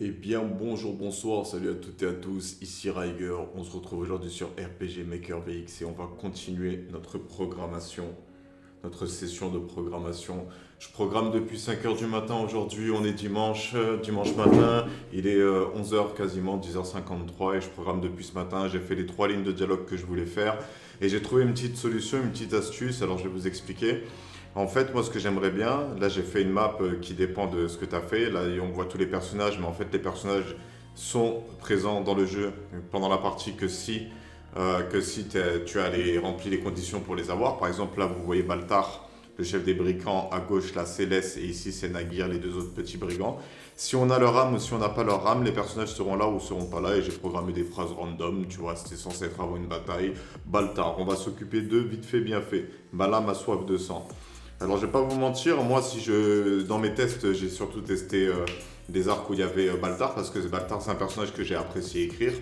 Eh bien, bonjour, bonsoir, salut à toutes et à tous, ici Riger. On se retrouve aujourd'hui sur RPG Maker VX et on va continuer notre programmation, notre session de programmation. Je programme depuis 5 heures du matin aujourd'hui, on est dimanche, dimanche matin, il est 11 heures quasiment, 10h53 et je programme depuis ce matin. J'ai fait les 3 lignes de dialogue que je voulais faire et j'ai trouvé une petite solution, une petite astuce, alors je vais vous expliquer. En fait, moi, ce que j'aimerais bien, là, j'ai fait une map qui dépend de ce que tu as fait. Là, on voit tous les personnages, mais en fait, les personnages sont présents dans le jeu pendant la partie que si tu as rempli les conditions pour les avoir. Par exemple, là, vous voyez Baltar, le chef des brigands, à gauche, là, Céleste, et ici, c'est Naguir, les deux autres petits brigands. Si on a leur âme ou si on n'a pas leur âme, les personnages seront là ou seront pas là, et j'ai programmé des phrases random, tu vois, c'était censé être avant une bataille. Baltar, on va s'occuper d'eux vite fait, bien fait. Balam a soif de sang. Alors, je vais pas vous mentir, moi, dans mes tests, j'ai surtout testé des arcs où il y avait Baltar, parce que Baltar, c'est un personnage que j'ai apprécié écrire.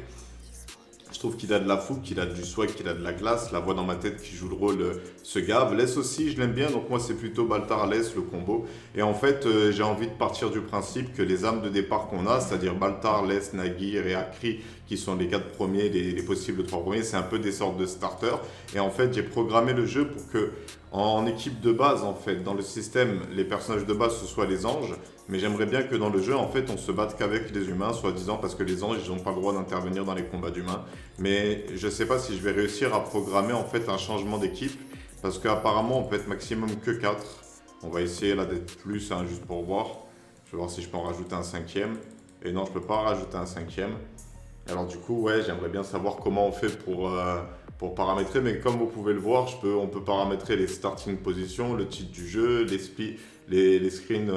Je trouve qu'il a de la fougue, qu'il a du swag, qu'il a de la classe. La voix dans ma tête qui joue le rôle se gave. Les aussi, je l'aime bien, donc moi, c'est plutôt Baltar Les le combo. Et en fait, j'ai envie de partir du principe que les armes de départ qu'on a, c'est-à-dire Baltar, Les, Naguir et Akri, qui sont les 4 premiers, les possibles 3 premiers, c'est un peu des sortes de starters. Et en fait, j'ai programmé le jeu pour que, en équipe de base, en fait, dans le système, les personnages de base, ce soient les anges. Mais j'aimerais bien que dans le jeu, en fait, on se batte qu'avec les humains, soi-disant, parce que les anges, ils n'ont pas le droit d'intervenir dans les combats d'humains. Mais je ne sais pas si je vais réussir à programmer, en fait, un changement d'équipe, parce qu'apparemment, on peut être maximum que 4. On va essayer là d'être plus, hein, juste pour voir. Je vais voir si je peux en rajouter un cinquième. Et non, je peux pas rajouter un cinquième. Alors du coup, ouais, j'aimerais bien savoir comment on fait pour paramétrer, mais comme vous pouvez le voir, on peut paramétrer les starting positions, le titre du jeu, les screens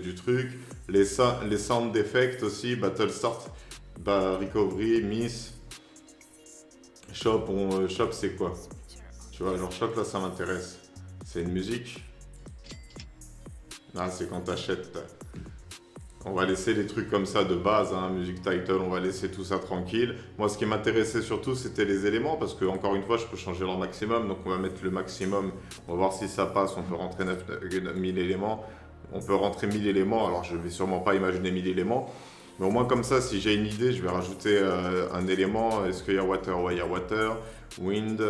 du truc, les sound effects aussi, battle start, recovery, miss, shop, shop c'est quoi? Tu vois, genre shop là ça m'intéresse. C'est une musique. Ah, c'est quand t'achètes. On va laisser les trucs comme ça de base, hein, music title, on va laisser tout ça tranquille. Moi, ce qui m'intéressait surtout, c'était les éléments, parce que encore une fois, je peux changer leur maximum, donc on va mettre le maximum. On va voir si ça passe. On peut rentrer 1000 éléments. On peut rentrer 1000 éléments. Alors, je vais sûrement pas imaginer 1000 éléments, mais au moins comme ça, si j'ai une idée, je vais rajouter un élément. Est-ce qu'il y a water? Ouais, il y a water. Wind.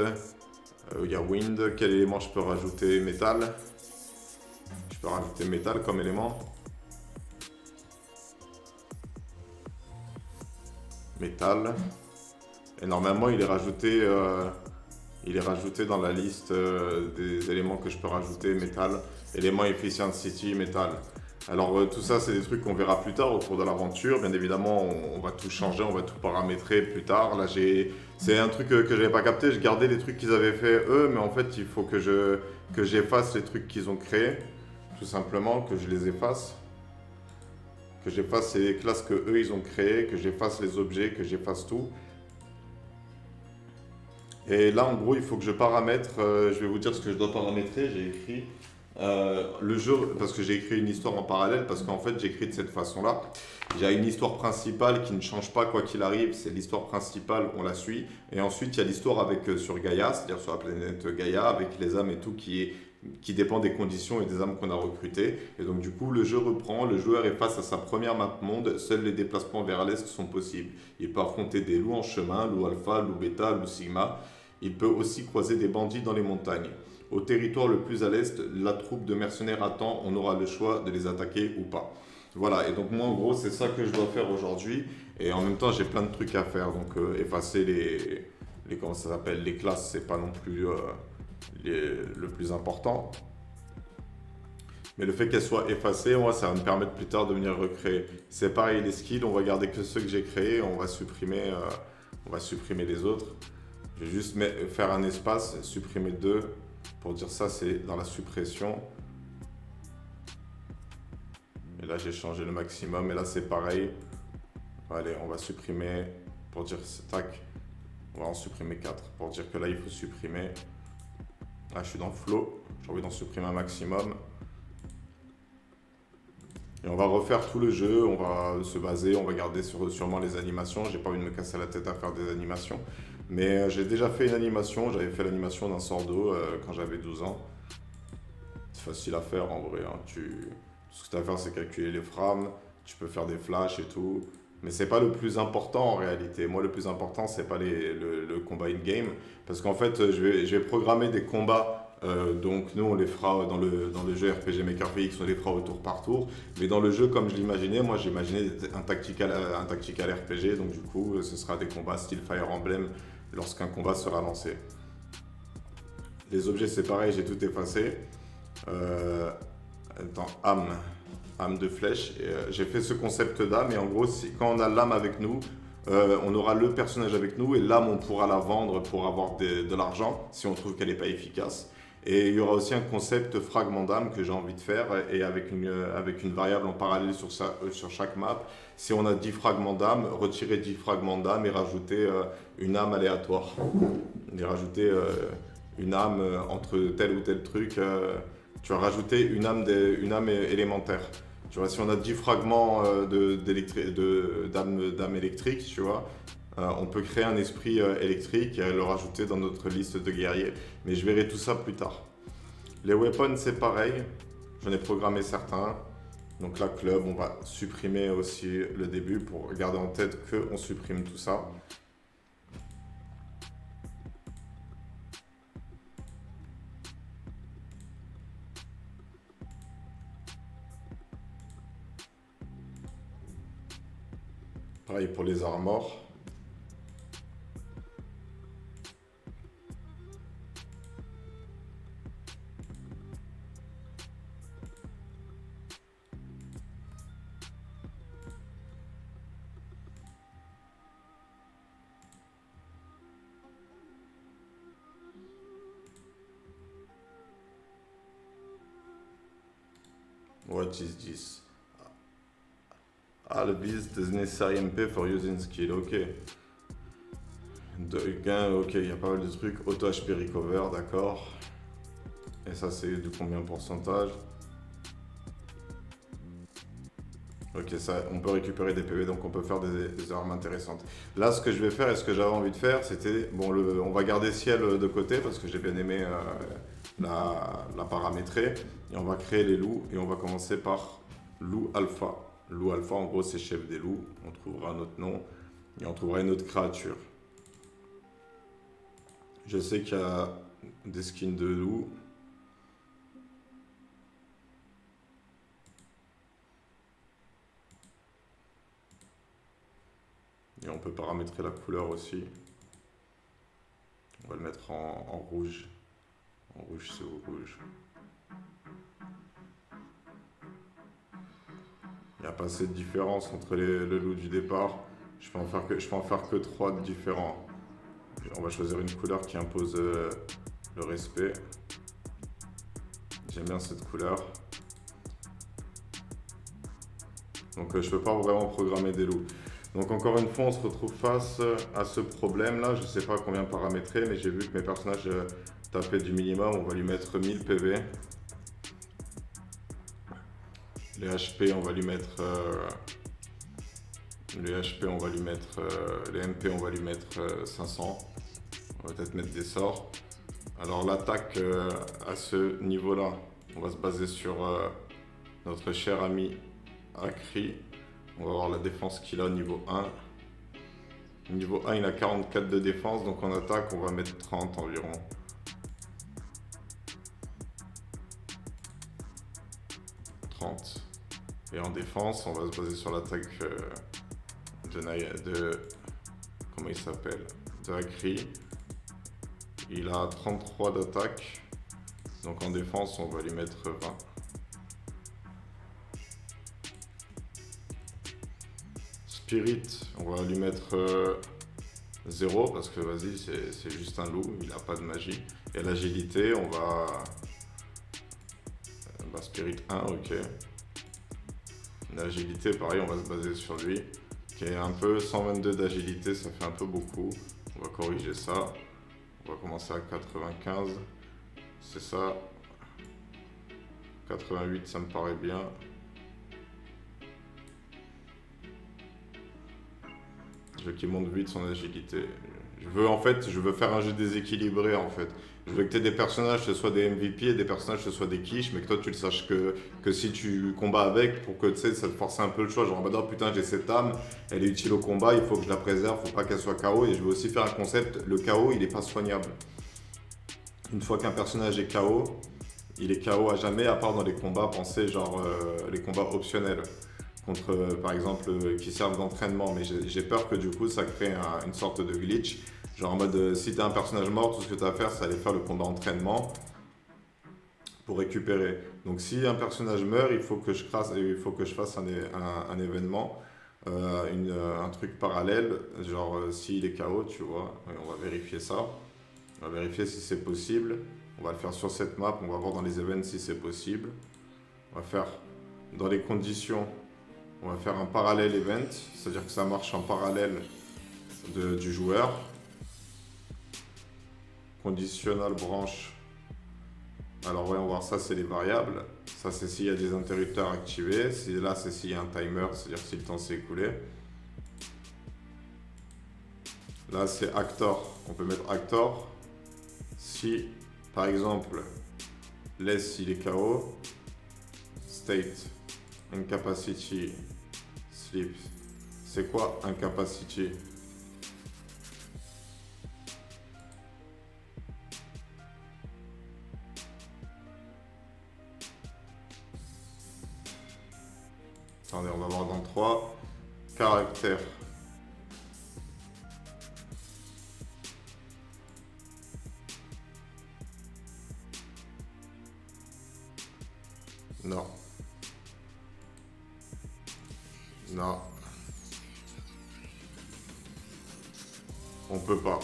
Il y a wind. Quel élément je peux rajouter? Métal. Je peux rajouter métal comme élément. Métal. Et normalement, il est rajouté dans la liste des éléments que je peux rajouter. Métal, élément efficiency, métal. Alors tout ça, c'est des trucs qu'on verra plus tard au cours de l'aventure. Bien évidemment, on va tout changer, on va tout paramétrer plus tard. Là, c'est un truc que j'avais pas capté. Je gardais les trucs qu'ils avaient fait eux, mais en fait, il faut que j'efface les trucs qu'ils ont créés, tout simplement, que je les efface. Que j'efface les classes que eux ils ont créées, que j'efface les objets, que j'efface tout. Et là, en gros, il faut que je paramètre. Je vais vous dire ce que je dois paramétrer. J'ai écrit le jeu, parce que j'ai écrit une histoire en parallèle, parce qu'en fait, j'écris de cette façon-là. J'ai une histoire principale qui ne change pas quoi qu'il arrive. C'est l'histoire principale, on la suit. Et ensuite, il y a l'histoire avec sur Gaïa, c'est-à-dire sur la planète Gaïa, avec les âmes et tout qui dépend des conditions et des âmes qu'on a recrutées. Et donc du coup, le jeu reprend, le joueur est face à sa première map monde, seuls les déplacements vers l'est sont possibles. Il peut affronter des loups en chemin, loup alpha, loup bêta, loup sigma. Il peut aussi croiser des bandits dans les montagnes. Au territoire le plus à l'est, la troupe de mercenaires attend, on aura le choix de les attaquer ou pas. Voilà, et donc moi en gros c'est ça que je dois faire aujourd'hui. Et en même temps j'ai plein de trucs à faire, donc effacer comment ça s'appelle, les classes, c'est pas non plus le plus important. Mais le fait qu'elles soient effacées, moi, ça va me permettre plus tard de venir recréer. C'est pareil, les skills, on va garder que ceux que j'ai créés, on va supprimer les autres. Je vais juste faire un espace, supprimer deux, pour dire ça, c'est dans la suppression. Et là, j'ai changé le maximum, et là, c'est pareil. Allez, on va supprimer, pour dire, tac, on va en supprimer 4, pour dire que là, il faut supprimer. Là, je suis dans le flow, j'ai envie d'en supprimer un maximum. Et on va refaire tout le jeu, on va se baser, on va garder sûrement les animations. J'ai pas envie de me casser la tête à faire des animations. Mais j'ai déjà fait une animation, j'avais fait l'animation d'un sort d'eau quand j'avais 12 ans. C'est facile à faire en vrai. Hein. Ce que tu as à faire, c'est calculer les frames. tu peux faire des flashs et tout. Mais c'est pas le plus important en réalité. Moi, le plus important, c'est pas le combat in-game. Parce qu'en fait, je vais programmer des combats. Donc, nous, on les fera dans le jeu RPG Maker VX, on les fera au tour par tour. Mais dans le jeu, comme je l'imaginais, moi, j'imaginais un tactical RPG. Donc, du coup, ce sera des combats style Fire Emblem lorsqu'un combat sera lancé. Les objets, c'est pareil, j'ai tout effacé. Attends, âme de flèche. J'ai fait ce concept d'âme et en gros, quand on a l'âme avec nous, on aura le personnage avec nous et l'âme, on pourra la vendre pour avoir de l'argent si on trouve qu'elle n'est pas efficace. Et il y aura aussi un concept fragment d'âme que j'ai envie de faire et avec une variable en parallèle sur chaque map. Si on a 10 fragments d'âme, retirer 10 fragments d'âme et rajouter une âme aléatoire. Et rajouter une âme entre tel ou tel truc. Tu vas rajouter une âme élémentaire. Tu vois, si on a 10 fragments d'âme électrique, tu vois, on peut créer un esprit électrique et le rajouter dans notre liste de guerriers. Mais je verrai tout ça plus tard. Les weapons, c'est pareil. J'en ai programmé certains. Donc là, club, on va supprimer aussi le début pour garder en tête qu'on supprime tout ça. Pareil pour les armors. What is this? Le build is necessary MP for using skill, ok. De gain, ok, il y a pas mal de trucs. Auto HP recover, d'accord. Et ça, c'est de combien pourcentage? Ok, ça, on peut récupérer des PV, donc on peut faire des armes intéressantes. Là, ce que je vais faire et ce que j'avais envie de faire, c'était... Bon, on va garder ciel de côté parce que j'ai bien aimé la paramétrer. Et on va créer les loups et on va commencer par loup alpha. Loup alpha, en gros, c'est chef des loups. On trouvera notre nom et on trouvera une autre créature. Je sais qu'il y a des skins de loups. Et on peut paramétrer la couleur aussi. On va le mettre en rouge. En rouge, c'est au rouge. Il n'y a pas assez de différence entre le loup du départ. Je peux en faire que 3 différents. On va choisir une couleur qui impose le respect. J'aime bien cette couleur. Donc je ne peux pas vraiment programmer des loups. Donc encore une fois, on se retrouve face à ce problème-là. Je ne sais pas combien paramétrer, mais j'ai vu que mes personnages tapaient du minimum. On va lui mettre 1000 PV. Les HP, on va lui mettre... les HP, on va lui mettre... les MP, on va lui mettre 500. On va peut-être mettre des sorts. Alors l'attaque à ce niveau-là, on va se baser sur notre cher ami Akri. On va voir la défense qu'il a au niveau 1. Niveau 1, il a 44 de défense, donc en attaque, on va mettre 30 environ. Et en défense, on va se baser sur l'attaque comment il s'appelle? De Akri. Il a 33 d'attaque. Donc en défense, on va lui mettre 20. Spirit, on va lui mettre 0 parce que vas-y, c'est juste un loup, il n'a pas de magie. Et l'agilité, on va... Spirit 1, ok. L'agilité, pareil, on va se baser sur lui. Qui est un peu 122 d'agilité, ça fait un peu beaucoup. On va corriger ça. On va commencer à 95. C'est ça. 88, ça me paraît bien. Je veux qu'il monte vite son agilité. Je veux faire un jeu déséquilibré en fait. Je veux que tu aies des personnages, ce soit des MVP et des personnages, ce soit des quiches, mais que toi tu le saches que si tu combats avec, pour que tu sais, ça te force un peu le choix. Genre, bah non, putain, j'ai cette âme, elle est utile au combat, il faut que je la préserve, faut pas qu'elle soit KO. Et je veux aussi faire un concept, le KO il est pas soignable. Une fois qu'un personnage est KO, il est KO à jamais, à part dans les combats, pensez genre les combats optionnels contre, par exemple, qui servent d'entraînement. Mais j'ai peur que du coup, ça crée une sorte de glitch. Genre en mode, si t'as un personnage mort, tout ce que t'as à faire, c'est aller faire le combat entraînement pour récupérer. Donc si un personnage meurt, il faut que je fasse un événement, un truc parallèle, genre s'il est KO, tu vois. Et on va vérifier ça. On va vérifier si c'est possible. On va le faire sur cette map, on va voir dans les events si c'est possible. On va faire dans les conditions, on va faire un parallèle event, c'est-à-dire que ça marche en parallèle du joueur. Conditional branch. Alors voyons voir, ça c'est les variables. Ça c'est s'il y a des interrupteurs activés. Là c'est s'il y a un timer, c'est-à-dire si le temps s'est écoulé. Là c'est actor. On peut mettre actor. Si par exemple laisse il est KO. State. Incapacity. Sleep. C'est quoi incapacity? Attendez, on va voir dans 3 caractères. Non. Non. On peut pas.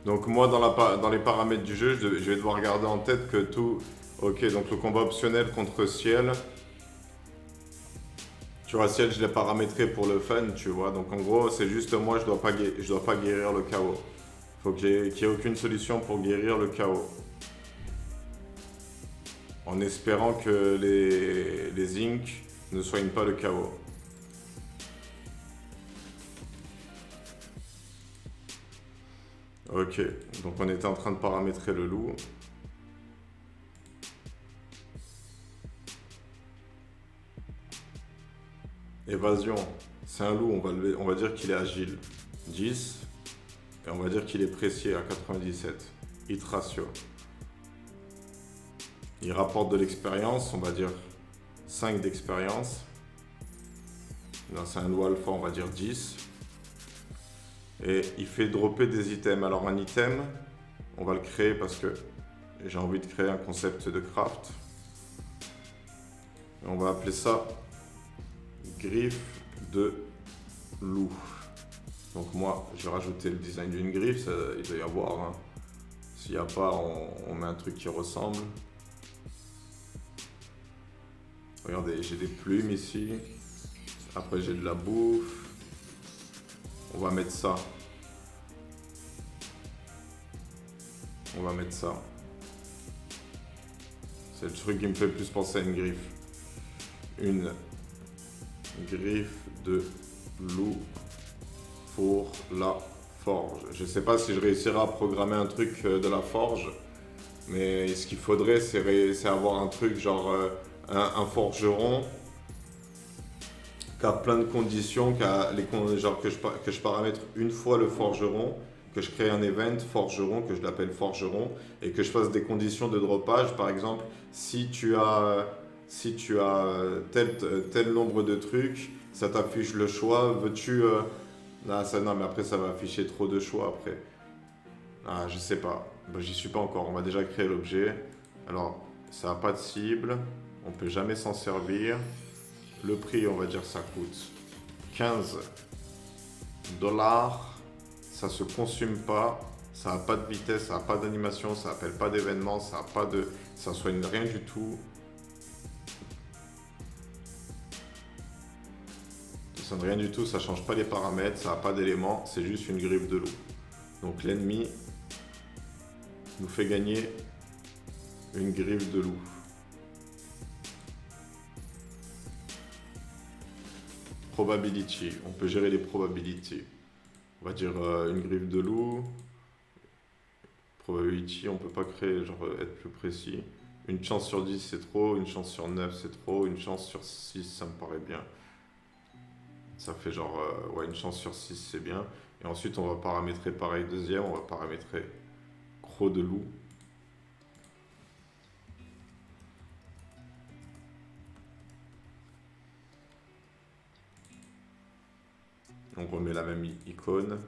Donc moi, dans les paramètres du jeu, je vais devoir garder en tête que tout... Ok, donc le combat optionnel contre ciel. Tu vois, ciel, je l'ai paramétré pour le fun, tu vois. Donc en gros, c'est juste moi, je dois pas guérir le chaos. Faut qu'il y ait aucune solution pour guérir le chaos. En espérant que les inks ne soignent pas le chaos. Ok, donc on était en train de paramétrer le loup. Évasion, c'est un loup, on va dire qu'il est agile. 10, et on va dire qu'il est précis à 97. Hit ratio. Il rapporte de l'expérience, on va dire 5 d'expérience. Là, c'est un loup alpha, on va dire 10. Et il fait dropper des items. Alors un item, on va le créer parce que j'ai envie de créer un concept de craft. Et on va appeler ça griffe de loup. Donc moi, je vais rajouter le design d'une griffe, il doit y avoir. Hein. S'il n'y a pas, on met un truc qui ressemble. Regardez, j'ai des plumes ici. Après, j'ai de la bouffe. On va mettre ça. On va mettre ça. C'est le truc qui me fait le plus penser à une griffe. Une griffe de loup pour la forge. Je sais pas si je réussirai à programmer un truc de la forge, mais ce qu'il faudrait, c'est avoir un truc genre un forgeron qui a plein de conditions, genre que je paramètre une fois le forgeron, que je crée un event forgeron, que je l'appelle forgeron, et que je fasse des conditions de dropage. Par exemple, si tu as tel nombre de trucs, ça t'affiche le choix. Veux-tu... non, mais après, ça va afficher trop de choix après. Ah, je sais pas. Bah, j'y suis pas encore. On va déjà créer l'objet. Alors, ça n'a pas de cible. On peut jamais s'en servir. Le prix, on va dire, ça coûte 15 dollars. Ça se consume pas. Ça n'a pas de vitesse, ça n'a pas d'animation, ça n'appelle pas d'événement, ça soigne rien du tout. Ça ne rien du tout, ça change pas les paramètres, ça n'a pas d'éléments, c'est juste une griffe de loup. Donc l'ennemi nous fait gagner une griffe de loup. Probability, on peut gérer les probabilities. On va dire une griffe de loup. Probability, on peut pas créer, genre être plus précis. Une chance sur 10 c'est trop, une chance sur 9 c'est trop, une chance sur 6 ça me paraît bien. Ça fait genre, ouais, une chance sur 6 c'est bien. Et ensuite on va paramétrer pareil deuxième, on va paramétrer croc de loup. On remet la même icône.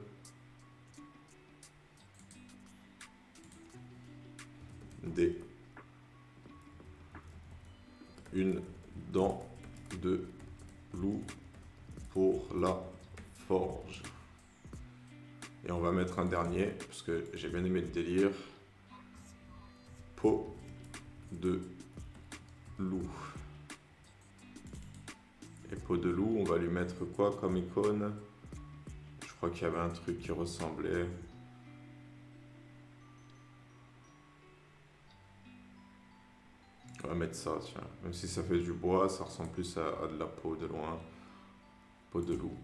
Des une dent de loup pour la forge. Et on va mettre un dernier, parce que j'ai bien aimé le délire. Peau de loup. Et peau de loup, on va lui mettre quoi comme icône? Je crois qu'il y avait un truc qui ressemblait. On va mettre ça, tiens. Même si ça fait du bois, ça ressemble plus à de la peau de loin. Peau de loup.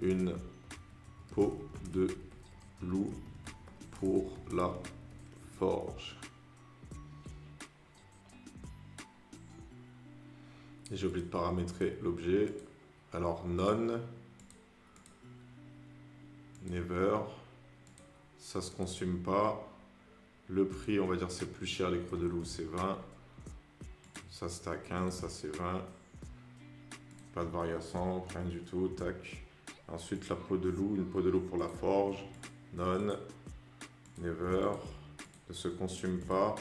Une peau de loup pour la forge. Et j'ai oublié de paramétrer l'objet. Alors none, never, ça se consume pas. Le prix, on va dire c'est plus cher les crocs de loup, c'est 20. Ça c'était à 15, ça c'est 20. Pas de variation, rien du tout, tac. Ensuite la peau de loup, une peau de loup pour la forge. None, never, ne se consume pas.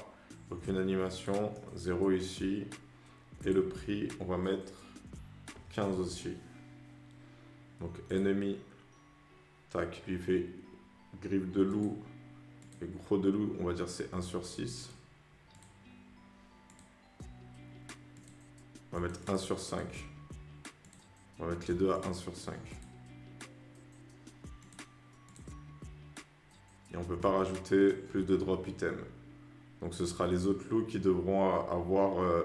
Aucune animation, 0 ici. Et le prix, on va mettre 15 aussi. Donc ennemi, tac, lui fait griffe de loup et gros de loup, on va dire c'est 1 sur 6. On va mettre 1 sur 5. On va mettre les deux à 1 sur 5. Et on ne peut pas rajouter plus de drop item. Donc ce sera les autres loups qui devront avoir...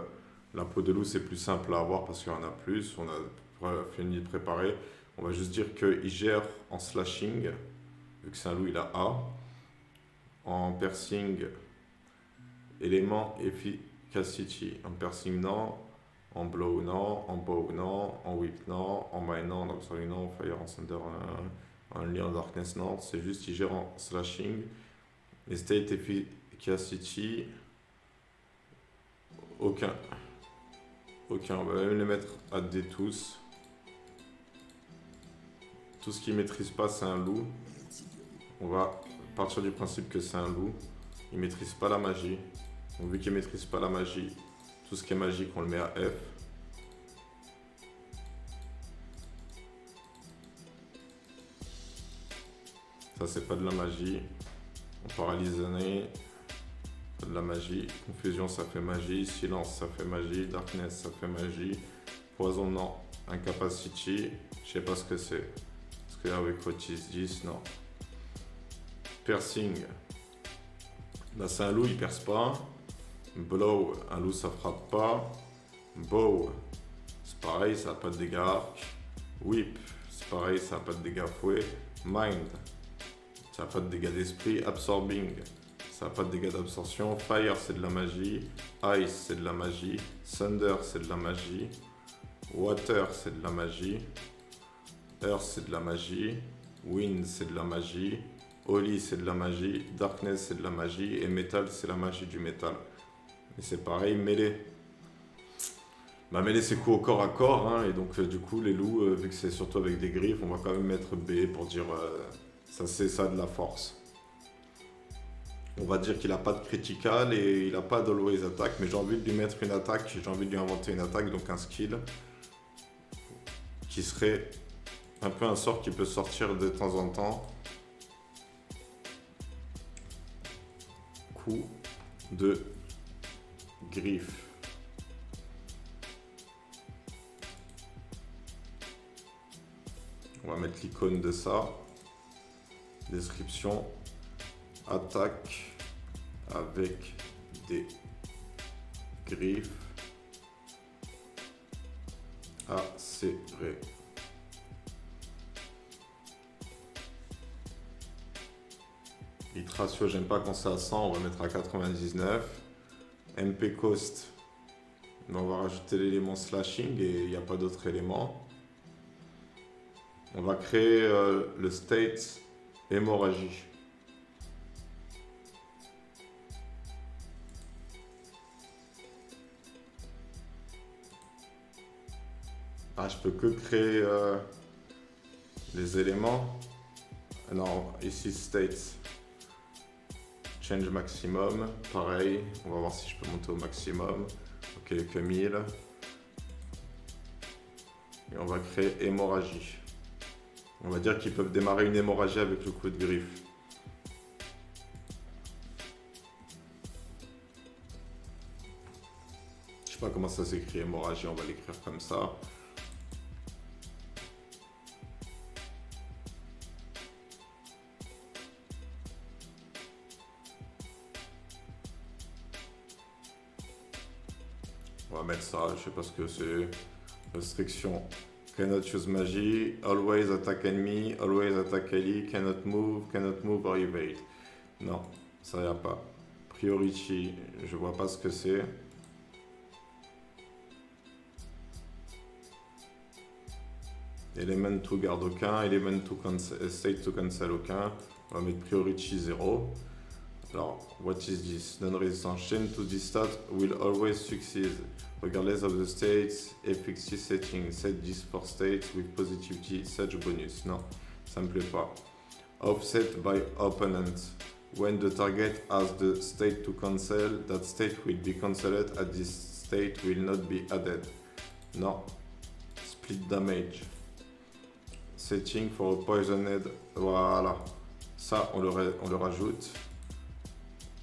la peau de loup c'est plus simple à avoir parce qu'il y en a plus. On a fini de préparer. On va juste dire qu'il gère en slashing. Vu que c'est un loup, il a A. En piercing, élément efficacity. En piercing, non. En blow, non. En bow, non. En whip, non. En mine, non. En absolu, non. En fire, en thunder, en lien, en darkness, non. C'est juste qu'il gère en slashing. Et state efficacity, aucun. Aucun. On va même les mettre à D tous. Tout ce qu'il ne maîtrise pas, c'est un loup. On va partir du principe que c'est un loup. Il ne maîtrise pas la magie. Donc vu qu'il ne maîtrise pas la magie, tout ce qui est magique, on le met à F. Ça, c'est pas de la magie. On paralyse le nez. Pas de la magie. Confusion, ça fait magie. Silence, ça fait magie. Darkness, ça fait magie. Poison, non. Incapacity, je sais pas ce que c'est. Est-ce que avec Otis 10, non. Piercing. Là, c'est un loup, il perce pas. Blow, un loup, ça frappe pas. Bow, c'est pareil, ça n'a pas de dégâts arc. Whip, c'est pareil, ça n'a pas de dégâts fouet. Mind, ça n'a pas de dégâts d'esprit. Absorbing, ça n'a pas de dégâts d'absorption. Fire, c'est de la magie. Ice, c'est de la magie. Thunder, c'est de la magie. Water, c'est de la magie. Earth, c'est de la magie. Wind, c'est de la magie. Holy, c'est de la magie. Darkness, c'est de la magie. Et Metal, c'est la magie du métal. Et c'est pareil, mêlée. Ma mêlée, c'est coup au corps à corps. Hein, et donc, du coup, les loups, vu que c'est surtout avec des griffes, on va quand même mettre B pour dire ça, c'est ça de la force. On va dire qu'il n'a pas de critical et il n'a pas d'always attack. Mais j'ai envie de lui mettre une attaque. J'ai envie de lui inventer une attaque, donc un skill. Qui serait un peu un sort qui peut sortir de temps en temps. Coup de griffe. On va mettre l'icône de ça. Description. Attaque avec des griffes acérées. Hit ratio, j'aime pas quand c'est à 100, on va mettre à 99. MP cost, on va rajouter l'élément slashing et il n'y a pas d'autre élément. On va créer le state hémorragie. Ah, je peux que créer les éléments. Non, ici state. Change maximum, pareil. On va voir si je peux monter au maximum. Ok, que 1000. Et on va créer hémorragie. On va dire qu'ils peuvent démarrer une hémorragie avec le coup de griffe. Je sais pas comment ça s'écrit hémorragie, on va l'écrire comme ça. On va mettre ça, je sais pas ce que c'est. Restriction. Cannot use magie. Always attack enemy. Always attack ally. Cannot move or evade. Non, ça y a pas. Priority, je vois pas ce que c'est. Element to garde aucun. Element to cancel, state to cancel aucun. On va mettre priority 0. Alors, what is this? Non-resistance. Chain to this stat will always succeed, regardless of the state's efficacy setting. Set this for states with positivity, such bonus. Non, ça me plaît pas. Offset by opponent. When the target has the state to cancel, that state will be cancelled and this state will not be added. Non. Split damage. Setting for a poisoned. Voilà. Ça, on le rajoute.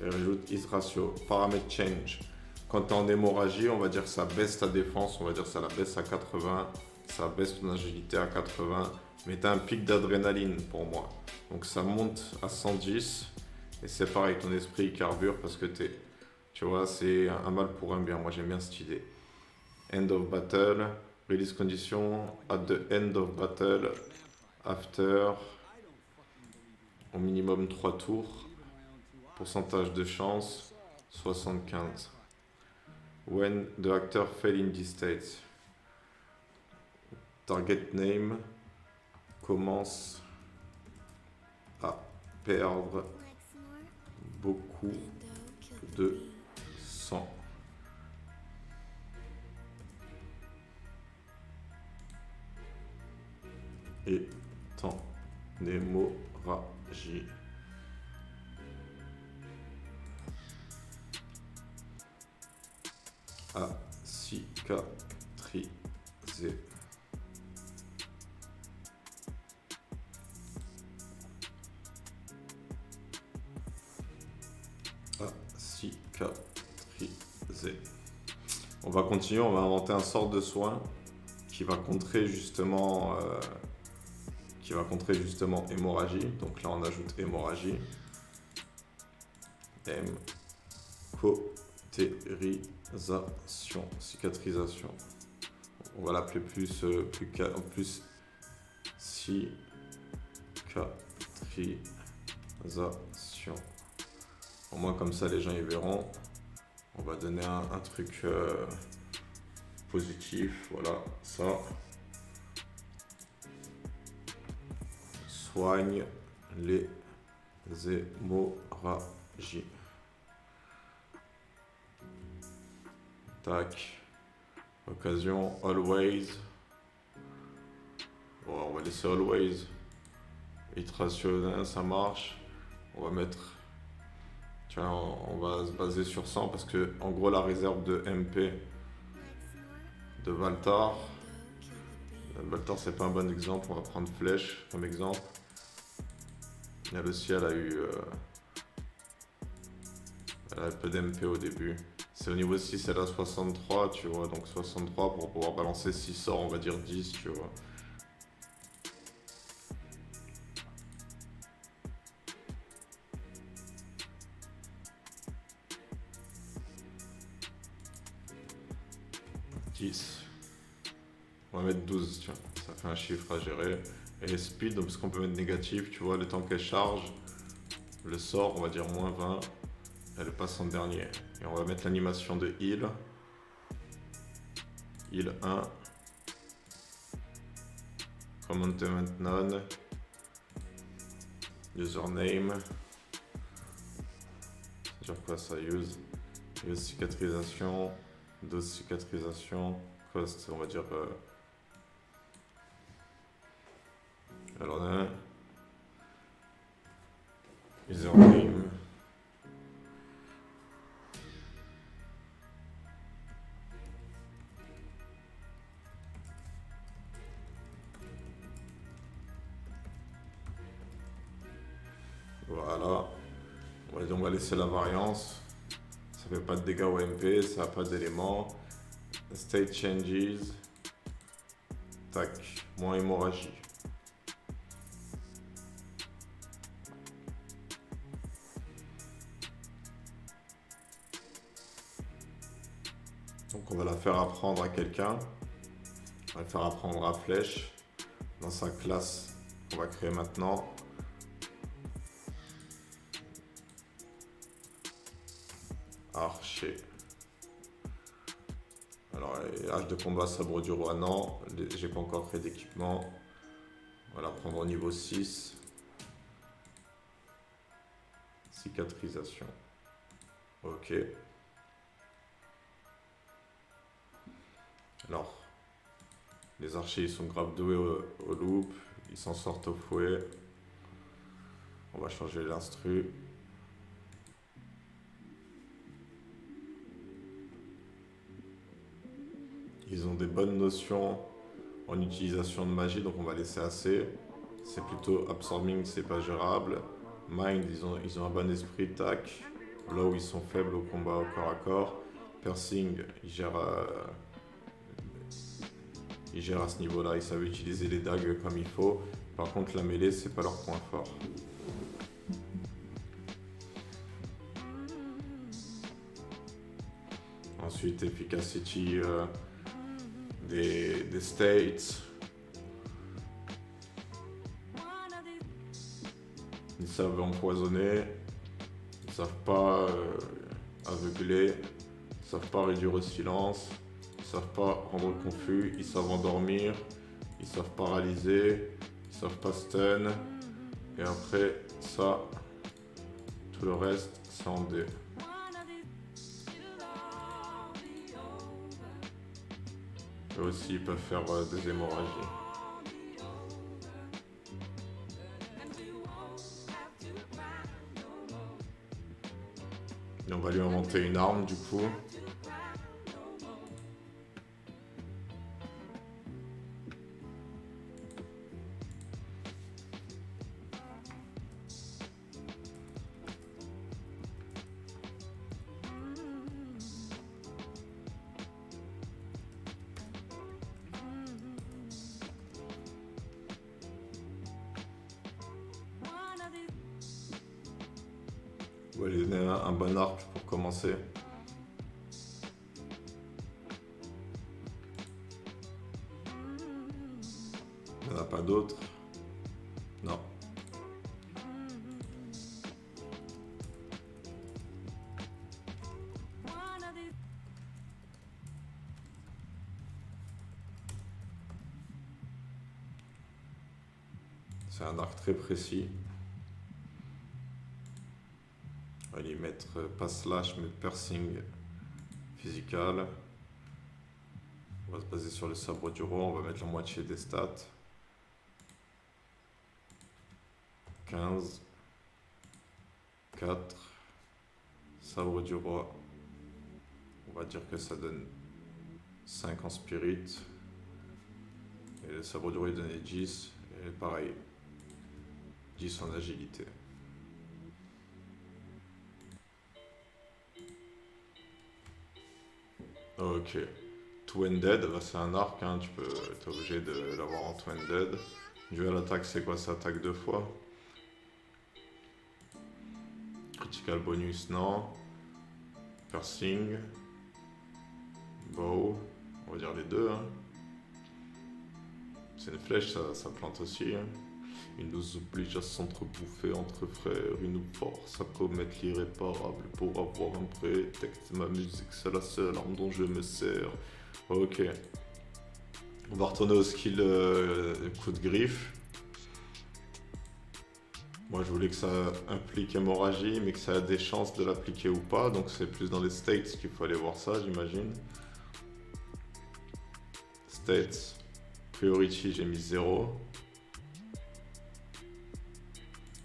Et rajoute hit ratio. Paramètre change. Quand tu es en hémorragie, on va dire que ça baisse ta défense, on va dire que ça la baisse à 80, ça baisse ton agilité à 80, mais tu as un pic d'adrénaline pour moi. Donc ça monte à 110, et c'est pareil, ton esprit il carbure parce que tu vois, c'est un mal pour un bien. Moi j'aime bien cette idée. End of battle, release condition, at the end of battle, after, au minimum 3 tours. Pourcentage de chance, 75. When the actor fail in this state, target name commence à perdre beaucoup de sang. Et en hémorragie. À cicatriser. À cicatriser. On va continuer, on va inventer un sort de soin qui va contrer justement hémorragie. Donc là on ajoute hémorragie. Cicatrisation. On va l'appeler plus cicatrisation. Au moins comme ça les gens y verront. On va donner un truc positif. Voilà, ça. Soigne les hémorragies. Tac. Occasion, always. Bon, on va laisser always. Hit ratio, ça marche. On va mettre. Tiens, on va se baser sur 100 parce que, en gros, la réserve de MP de Valtar. Valtar, c'est pas un bon exemple. On va prendre Flèche comme exemple. Elle aussi, elle a eu peu d'MP au début. C'est au niveau 6, elle a 63, tu vois, donc 63 pour pouvoir balancer 6 sorts, on va dire 10, tu vois. On va mettre 12, tu vois, ça fait un chiffre à gérer. Et speed, donc, parce qu'on peut mettre négatif, tu vois, le temps qu'elle charge. Le sort, on va dire moins 20. Elle passe en dernier. Et on va mettre l'animation de heal. Heal 1. Commandment none. Username. C'est-à-dire quoi ça? Use cicatrisation. Dose cicatrisation. Cost, on va dire. Alors là. Username. Voilà. On va laisser la variance. Ça fait pas de dégâts au MP, ça n'a pas d'éléments. State changes. Tac. Moins hémorragie. Donc on va la faire apprendre à quelqu'un. On va le faire apprendre à flèche dans sa classe qu'on va créer maintenant. Archer. Alors, hache de combat, sabre du roi, non. J'ai pas encore créé d'équipement. On va la prendre au niveau 6. Cicatrisation. Ok. Alors, les archers ils sont grave doués au loop. Ils s'en sortent au fouet. On va changer l'instru. Ils ont des bonnes notions en utilisation de magie, donc on va laisser assez. C'est plutôt absorbing, c'est pas gérable. Mind, ils ont un bon esprit, tac. Là où ils sont faibles au combat au corps à corps. Piercing, ils gèrent à ce niveau-là, ils savent utiliser les dagues comme il faut. Par contre, la mêlée, c'est pas leur point fort. Ensuite, efficacity des states. Ils savent empoisonner, ils savent pas aveugler, ils savent pas réduire au silence, ils savent pas rendre confus, ils savent endormir, ils savent paralyser, ils savent pas stun. Et après ça, tout le reste, c'est en D. Eux aussi, ils peuvent faire des hémorragies. Et on va lui inventer une arme du coup. On va lui donner un bon arc pour commencer. Il n'y en a pas d'autres. Non. C'est un arc très précis. On va lui mettre pas slash mais piercing physical. On va se baser sur le sabre du roi, on va mettre la moitié des stats. 15, 4, sabre du roi. On va dire que ça donne 5 en spirit. Et le sabre du roi il donnait 10. Et pareil, 10 en agilité. Ok. Two-handed, bah c'est un arc, hein, t'es obligé de l'avoir en two-handed. Duel attaque, c'est quoi? Ça attaque 2 fois. Critical bonus, non. Piercing. Bow. On va dire les deux. Hein. C'est une flèche, ça plante aussi. Hein. Il nous oblige à s'entrebouffer entre frères, il nous force à commettre l'irréparable pour avoir un prétexte. Ma musique, c'est la seule arme dont je me sers. Ok. On va retourner au skill coup de griffe. Moi, je voulais que ça implique hémorragie, mais que ça a des chances de l'appliquer ou pas. Donc, c'est plus dans les states qu'il faut aller voir ça, j'imagine. States. Priority, j'ai mis 0.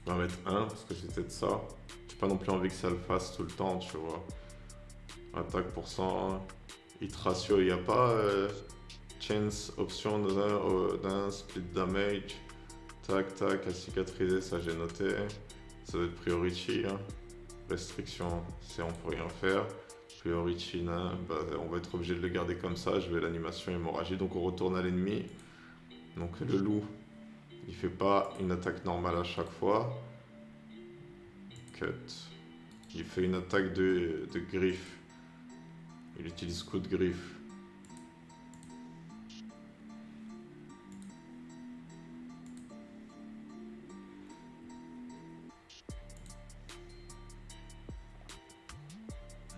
On va mettre 1 parce que c'était de ça. J'ai pas non plus envie que ça le fasse tout le temps, tu vois. Attaque pour 100. Hit ratio, il n'y a pas chance option d'un split damage. Tac, tac, à cicatriser, ça j'ai noté. Ça doit être priority. Hein. Restriction, c'est on peut rien faire. Priority, bah, on va être obligé de le garder comme ça. Je vais l'animation hémorragie. Donc on retourne à l'ennemi. Donc le loup, il fait pas une attaque normale à chaque fois. Cut. Il fait une attaque de griffe. Il utilise coup de griffe.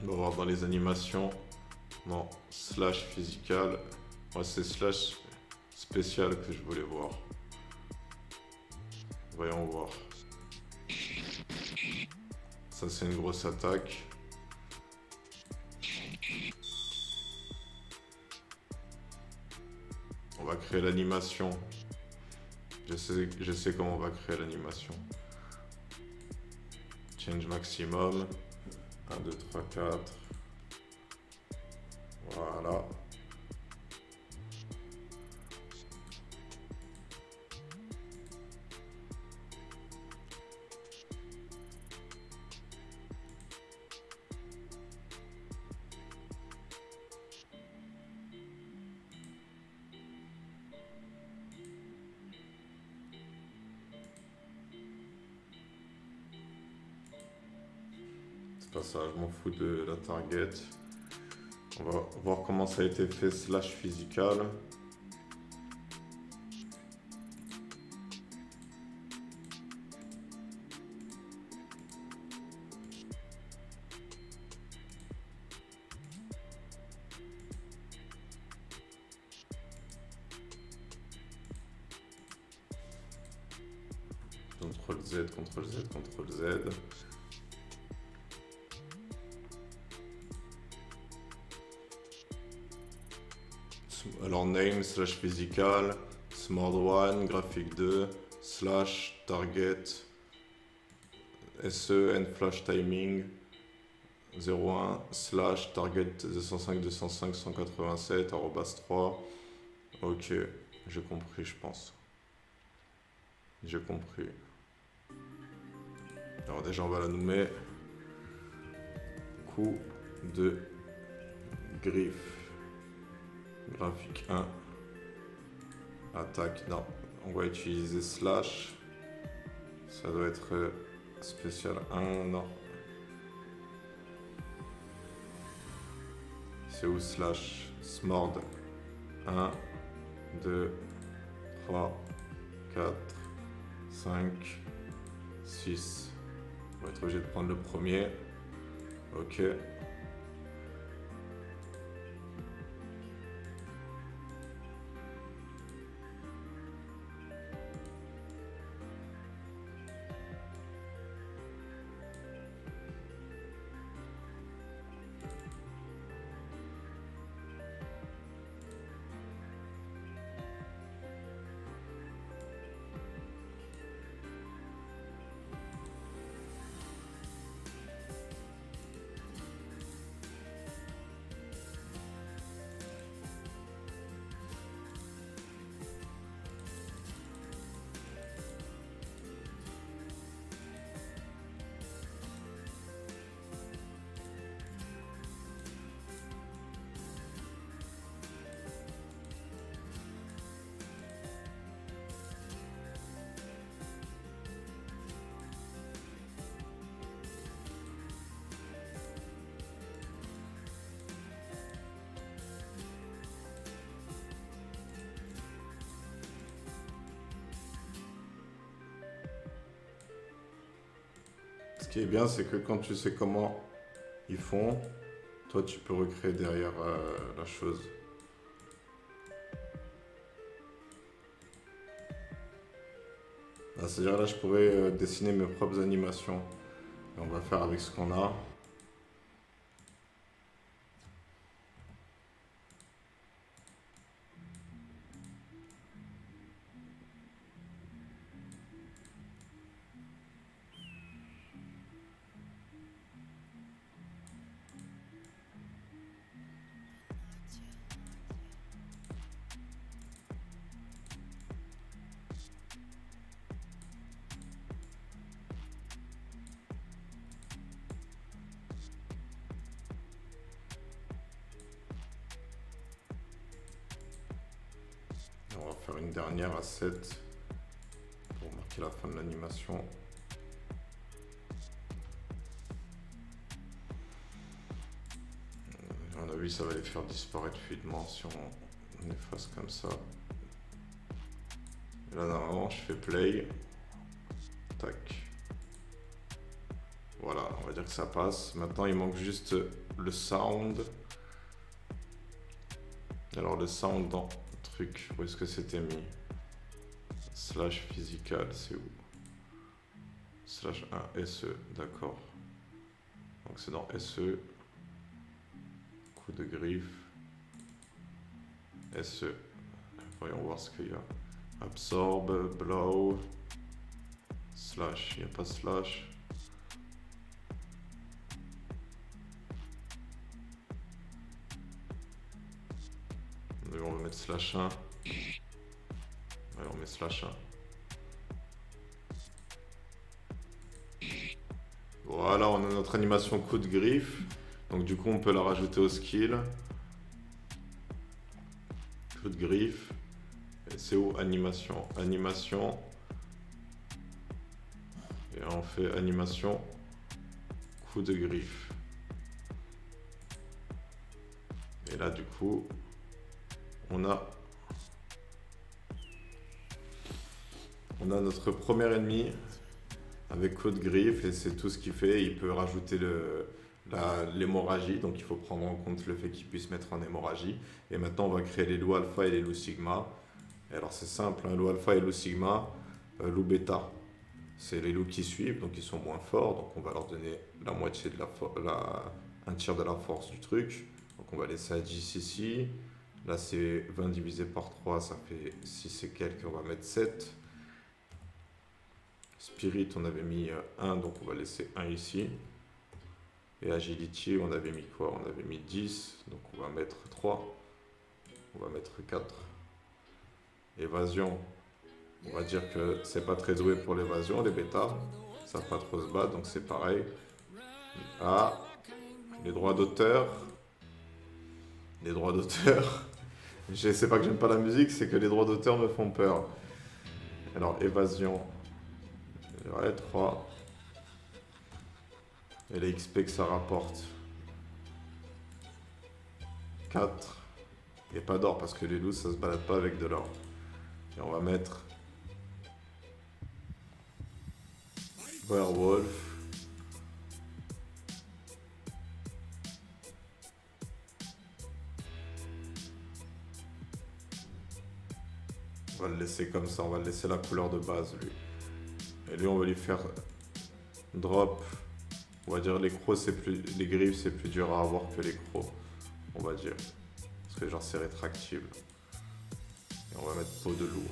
On va voir dans les animations. Non, slash physical. Ouais, c'est slash spécial que je voulais voir. Voyons voir. Ça, c'est une grosse attaque. On va créer l'animation. Je sais comment on va créer l'animation. Change maximum. 1, 2, 3, 4. Voilà. C'est pas ça, je m'en fous de la target. On va voir comment ça a été fait slash physical. CTRL Z, CTRL Z, CTRL Z. Alors name slash physical, smart 1, graphique 2, slash target, SE and flash timing 01, slash target 205, 205, 187, arrobas 3. Ok, j'ai compris, je pense. J'ai compris. Alors déjà, on va la nommer coup de griffe. Graphique 1. Attaque, non. On va utiliser slash. Ça doit être spécial 1, non. C'est où slash? Smord. 1, 2, 3, 4, 5, 6. On va être obligé de prendre le premier. Ok. Ce qui est bien, c'est que quand tu sais comment ils font, toi, tu peux recréer derrière la chose. C'est-à-dire là, je pourrais dessiner mes propres animations. Et on va faire avec ce qu'on a. On va faire une dernière à 7 pour marquer la fin de l'animation. On a vu, ça va les faire disparaître fluidement si on efface comme ça. Et là, normalement, je fais play. Tac. Voilà, on va dire que ça passe. Maintenant, il manque juste le sound. Alors, le sound dans le truc, où est-ce que c'était mis? Slash physical, c'est où? Slash 1 SE, d'accord. Donc, c'est dans SE. Coup de griffe. SE. Voyons voir ce qu'il y a. Absorb, blow. Slash, il n'y a pas slash. On va mettre slash 1. Ouais, on met slash 1. Voilà, on a notre animation coup de griffe. Donc du coup, on peut la rajouter au skill. Coup de griffe. Et c'est où animation? Animation. Et on fait animation coup de griffe. Et là, du coup, on a notre premier ennemi avec coup de griffe et c'est tout ce qu'il fait. Il peut rajouter l'hémorragie, donc il faut prendre en compte le fait qu'il puisse mettre en hémorragie. Et maintenant, on va créer les loups alpha et les loups sigma. Et alors, c'est simple, hein, loup alpha et loup sigma, loup bêta, c'est les loups qui suivent, donc ils sont moins forts, donc on va leur donner la moitié de un tiers de la force du truc. Donc on va laisser à 10 ici. Là, c'est 20 divisé par 3, ça fait 6 et quelques, on va mettre 7. Spirit, on avait mis 1, donc on va laisser 1 ici. Et Agility, on avait mis quoi? On avait mis 10, donc on va mettre 3. On va mettre 4. Évasion, on va dire que c'est pas très doué pour l'évasion, les bêtas. Ça savent pas trop se battre, donc c'est pareil. Ah, les droits d'auteur. Les droits d'auteur. C'est pas que j'aime pas la musique, c'est que les droits d'auteur me font peur. Alors, évasion. Ouais, 3. Et les XP que ça rapporte. 4. Et pas d'or, parce que les loups, ça se balade pas avec de l'or. Et on va mettre Werewolf. On va le laisser comme ça, on va le laisser la couleur de base, lui. Et lui, on va lui faire drop. On va dire les crocs, les griffes, c'est plus dur à avoir que les crocs, on va dire. Parce que genre, c'est rétractible. Et on va mettre peau de loup.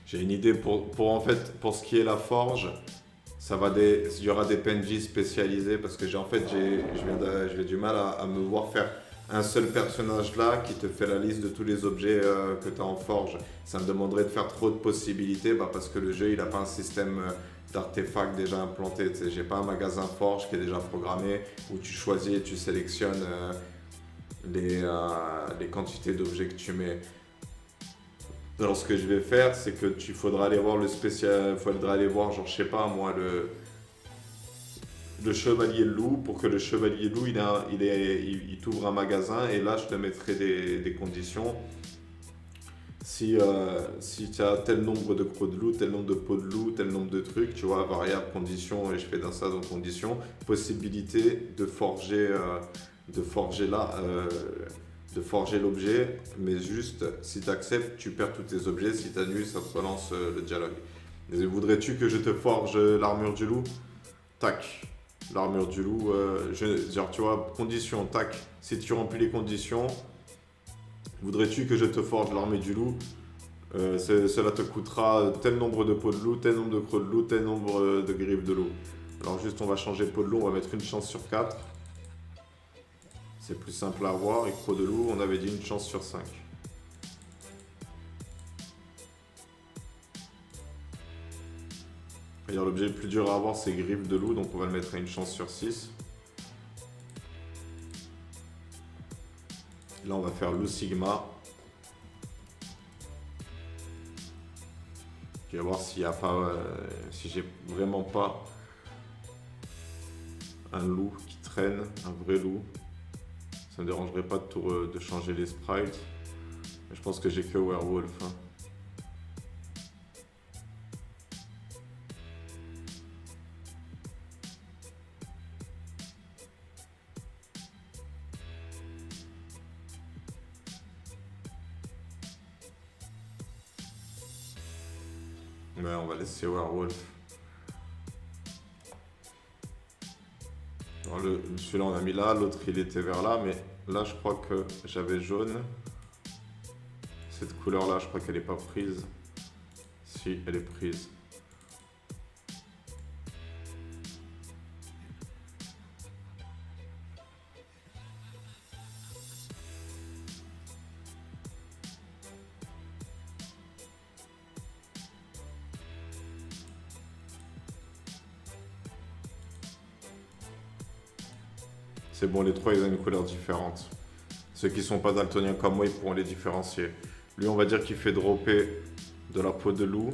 J'ai une idée en fait, pour ce qui est la forge, il y aura des PNJ spécialisés parce que j'ai du mal à me voir faire un seul personnage là qui te fait la liste de tous les objets que tu as en forge. Ça me demanderait de faire trop de possibilités parce que le jeu il n'a pas un système d'artefacts déjà implanté. J'ai pas un magasin forge qui est déjà programmé où tu choisis et tu sélectionnes les quantités d'objets que tu mets. Alors ce que je vais faire, c'est que faudra aller voir le spécial, faudra aller voir genre je sais pas moi le chevalier loup, pour que le chevalier loup, il t'ouvre un magasin et là, je te mettrai des conditions. Si tu as tel nombre de crocs de loup, tel nombre de peaux de loup, tel nombre de trucs, tu vois, variable, condition, et je fais dans ça dans condition, possibilité de forger là, de forger l'objet, mais juste si tu acceptes, tu perds tous tes objets, si tu annules, ça te relance le dialogue. Voudrais-tu que je te forge l'armure du loup? Tac. L'armure du loup, genre tu vois, condition, tac. Si tu remplis les conditions, voudrais-tu que je te forge l'armure du loup? Cela te coûtera tel nombre de peaux de loup, tel nombre de crocs de loup, tel nombre de griffes de loup. Alors juste on va changer peau de loup, on va mettre une chance sur 4. C'est plus simple à avoir. Et crocs de loup, on avait dit une chance sur 5. D'ailleurs, l'objet le plus dur à avoir, c'est griffes de loup, donc on va le mettre à une chance sur 6. Là, on va faire loup sigma. Je vais voir s'il y a pas, si j'ai vraiment pas un loup qui traîne, un vrai loup. Ça me dérangerait pas de changer les sprites. Mais je pense que j'ai que werewolf. Hein. Ouais, on va laisser werewolf. Celui-là, on a mis là, l'autre, il était vers là, mais là, je crois que j'avais jaune. Cette couleur-là, je crois qu'elle n'est pas prise. Si, elle est prise. C'est bon, les trois, ils ont une couleur différente. Ceux qui sont pas daltoniens comme moi, ils pourront les différencier. Lui, on va dire qu'il fait dropper de la peau de loup.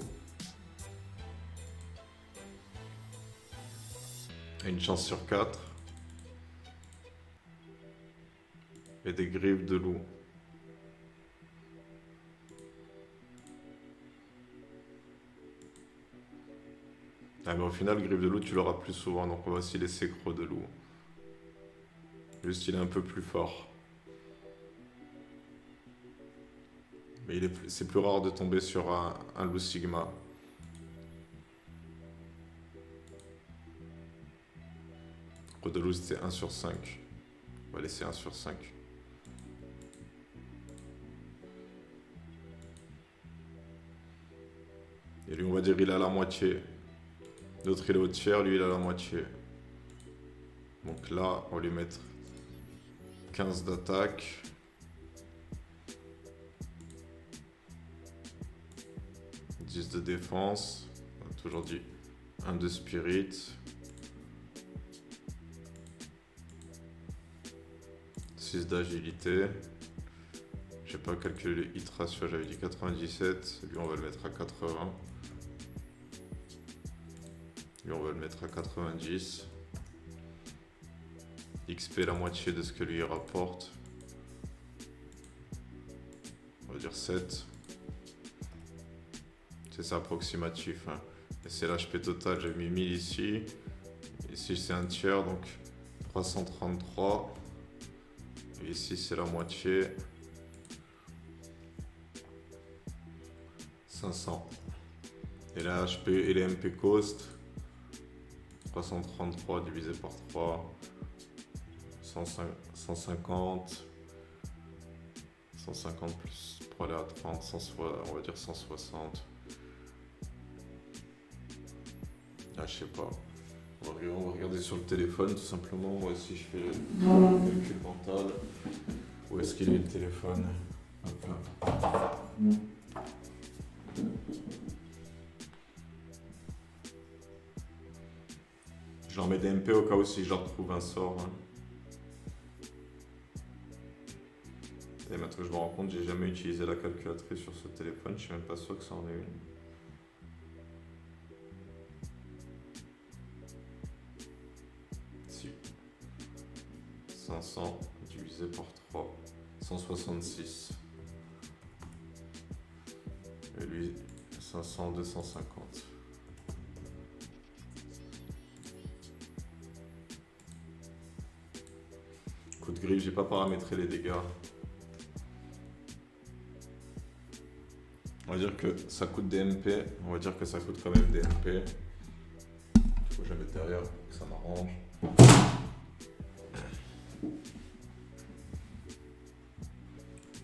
Et une chance sur 4. Et des griffes de loup. Ah, mais au final, griffe de loup, tu l'auras plus souvent. Donc on va aussi laisser crocs de loup. Juste, il est un peu plus fort. Mais c'est plus rare de tomber sur un loup sigma. Crocs de loup, c'était 1 sur 5. On va laisser 1 sur 5. Et lui, on va dire il a la moitié. L'autre, il est au tiers, lui, il a la moitié. Donc là, on va lui mettre 15 d'attaque. 10 de défense. On a toujours dit 1 de spirit. 6 d'agilité. Je n'ai pas calculé le hit ratio, j'avais dit 97. Lui, on va le mettre à 80. Lui, on va le mettre à 90. XP la moitié de ce que lui rapporte. On va dire 7. C'est ça approximatif. Hein. Et c'est l'HP total, j'ai mis 1000 ici. Ici c'est un tiers, donc 333. Et ici c'est la moitié. 500. Et la HP et les MP cost. 333 divisé par 3. 150. 150 plus pour aller à 30, on va dire 160. Ah, je sais pas. On va regarder sur le téléphone tout simplement. Moi aussi je fais le calcul mental. Où est-ce qu'il est le téléphone? Hop là. Je leur mets des MP au cas où si je leur trouve un sort. Hein. Et maintenant que je me rends compte, j'ai jamais utilisé la calculatrice sur ce téléphone. Je suis même pas sûr que ça en est une. 500 divisé par 3, 166. Et lui, 500, 250. Coup de griffe, j'ai pas paramétré les dégâts. On va dire que ça coûte des MP. On va dire que ça coûte quand même des MP. Il faut que je le mette derrière pour que ça m'arrange.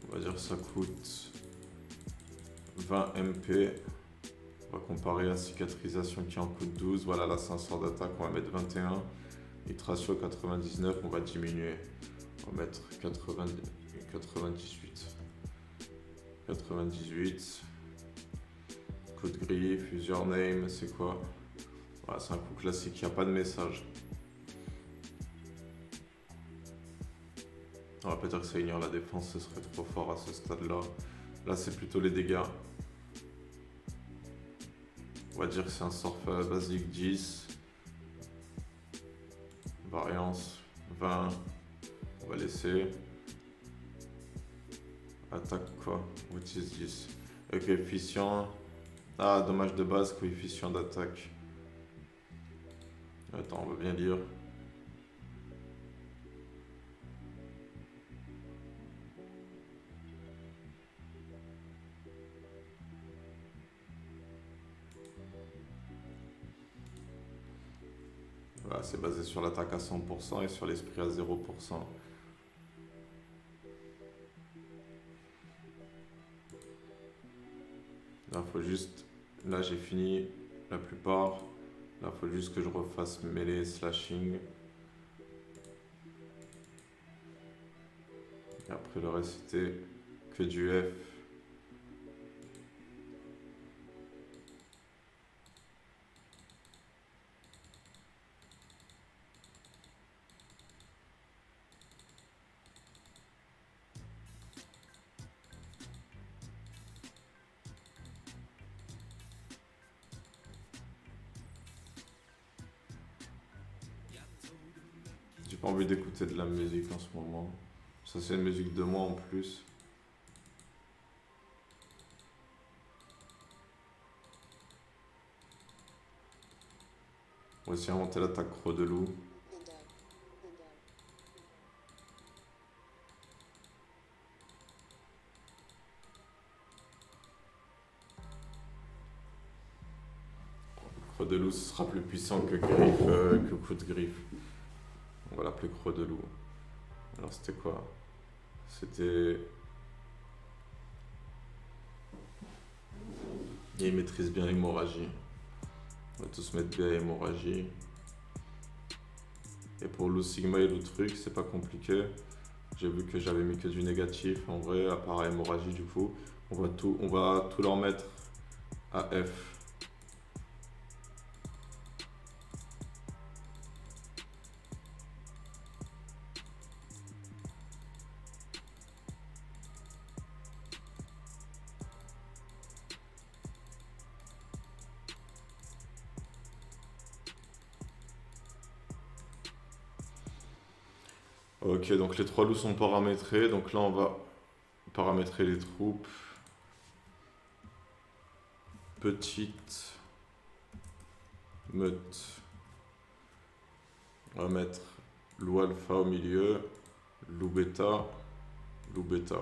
On va dire que ça coûte 20 MP. On va comparer à cicatrisation qui en coûte 12. Voilà, la 500 d'attaque, on va mettre 21. Hit ratio 99, on va diminuer. On va mettre 98. 98. Coup de griffe, username, c'est quoi? Voilà, c'est un coup classique, il n'y a pas de message. On va pas dire que ça ignore la défense, ce serait trop fort à ce stade-là. Là, c'est plutôt les dégâts. On va dire que c'est un sort basique 10. Variance 20. On va laisser. Attaque quoi? What is this? Coefficient. Ah, dommage de base, coefficient d'attaque. Attends, on va bien lire. Voilà, c'est basé sur l'attaque à 100% et sur l'esprit à 0%. Là, faut juste... Là, j'ai fini la plupart. Là, faut juste que je refasse mêlée, slashing. Et après, le reste, c'était que du F. J'ai pas envie d'écouter de la musique en ce moment. Ça, c'est une musique de moi en plus. On va aussi inventer l'attaque croc de loup. Croc de loup, ce sera plus puissant que griffe, que coup de griffe. On va l'appeler croc de loup. Alors c'était quoi? C'était... Il maîtrise bien l'hémorragie. On va tous mettre bien hémorragie. Et pour loup sigma et loup truc, c'est pas compliqué. J'ai vu que j'avais mis que du négatif en vrai, à part hémorragie du coup. On va tout leur mettre à F. Ok, donc les trois loups sont paramétrés. Donc là, on va paramétrer les troupes. Petite meute. On va mettre loup alpha au milieu, loup bêta, loup bêta.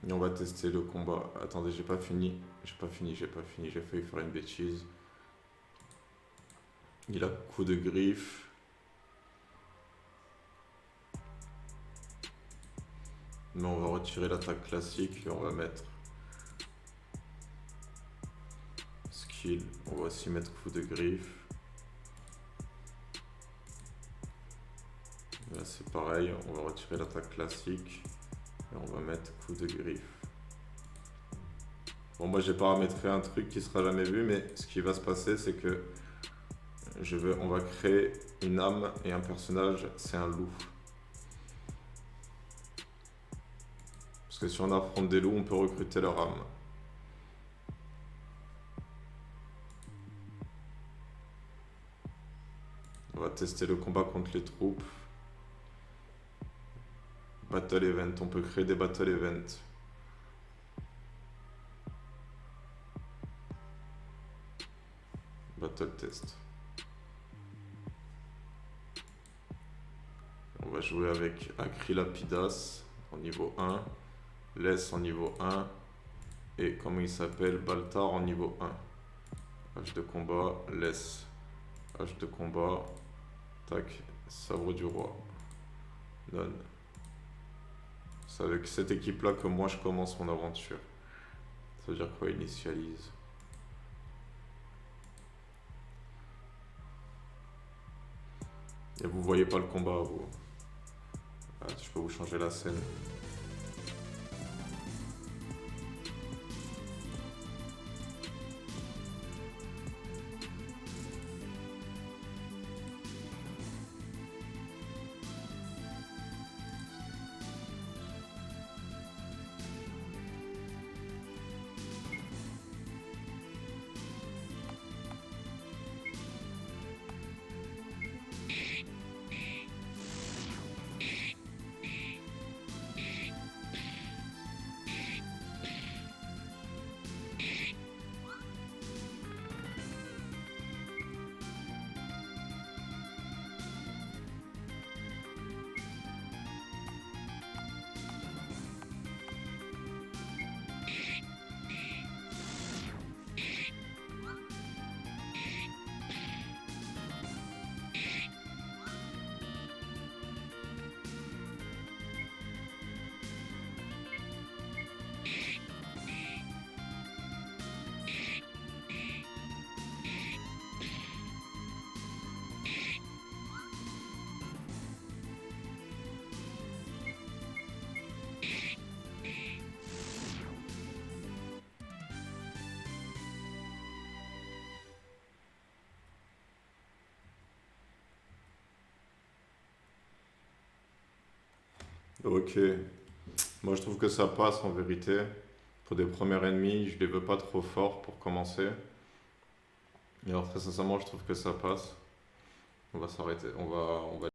Et on va tester le combat. Attendez, j'ai pas fini. J'ai failli faire une bêtise. Il a coup de griffe. Mais on va retirer l'attaque classique et on va mettre skill. On va aussi mettre coup de griffe. Là c'est pareil, on va retirer l'attaque classique et on va mettre coup de griffe. Bon, moi j'ai paramétré un truc qui sera jamais vu, mais ce qui va se passer, c'est que on va créer une âme et un personnage, c'est un loup. Parce que si on affronte des loups, on peut recruter leur âme. On va tester le combat contre les troupes. Battle event, on peut créer des battle events. Battle test. On va jouer avec Acrylapidas en niveau 1, Les en niveau 1 et comment il s'appelle, Baltar en niveau 1. H de combat, Les. H de combat, tac, sabre du roi. None. C'est avec cette équipe-là que moi je commence mon aventure. Ça veut dire quoi, initialise? Et vous voyez pas le combat, vous. Ah, je peux vous changer la scène. Ok. Moi je trouve que ça passe en vérité. Pour des premiers ennemis, je les veux pas trop forts pour commencer. Et alors très sincèrement, je trouve que ça passe. On va s'arrêter. On va